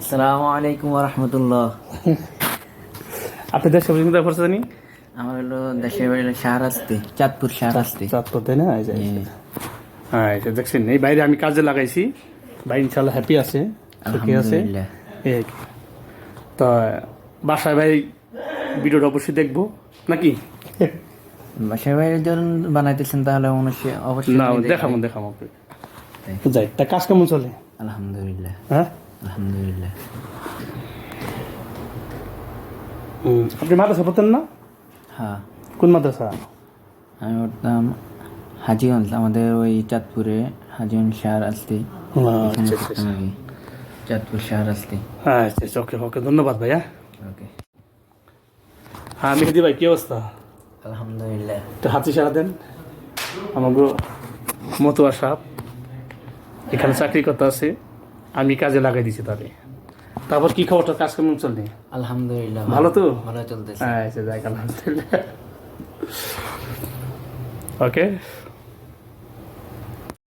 আসসালামু আলাইকুম ওয়া রাহমাতুল্লাহ। আপনি দেশের বাড়ি কোথায় পড়ছে জানি? আমার হলো দেশের বাড়ি হলো শাহরাস্তি, চাঁদপুর শাহরাস্তি। চাঁদপুর, তাই না? হ্যাঁ, এই যে দেখছেন, এই বাইরে আমি কাজে লাগাইছি। ভাই ইনশাল্লাহ হ্যাপি আছে, সুখী আছে। আলহামদুলিল্লাহ। এই আর কি। তো বাসায় ভাই ভিডিওটা অবশ্যই দেখবো নাকি? বাসার বাইরে যখন বানাইতেছেন তাহলে অবশ্যই না, আমি দেখবো। দেখাবো যাই। তা কাজ কেমন চলে? আলহামদুলিল্লাহ, হ্যাঁ, আলহামদুলিল্লাহ। আপনি মাদ্রাসা পড়তেন না? হ্যাঁ, কোন মাদ্রাসা? আমি পড়তাম হাজীগঞ্জ, আমাদের ওই চাঁদপুরে হাজীগঞ্জ শাহরাস্তি। এখানে পড়তাম আমি, চাঁদপুর শাহরাস্তি। হ্যাঁ, ওকে ওকে, ধন্যবাদ ভাইয়া। ওকে, হ্যাঁ, মেহেদি ভাই কি অবস্থা? আলহামদুলিল্লাহ। একটু হাতি সারা দেন। আমাকে মতুয়া সাহেব এখানে চাকরি করতে আছে, আমি কাজে লাগাই দিছি তারে। তারপর কি খবরটা, কাজ কেমন চলছে? আলহামদুলিল্লাহ, ভালো তো? ভালো চলতেছে। হ্যাঁ, যাক আলহামদুলিল্লাহ। ওকে।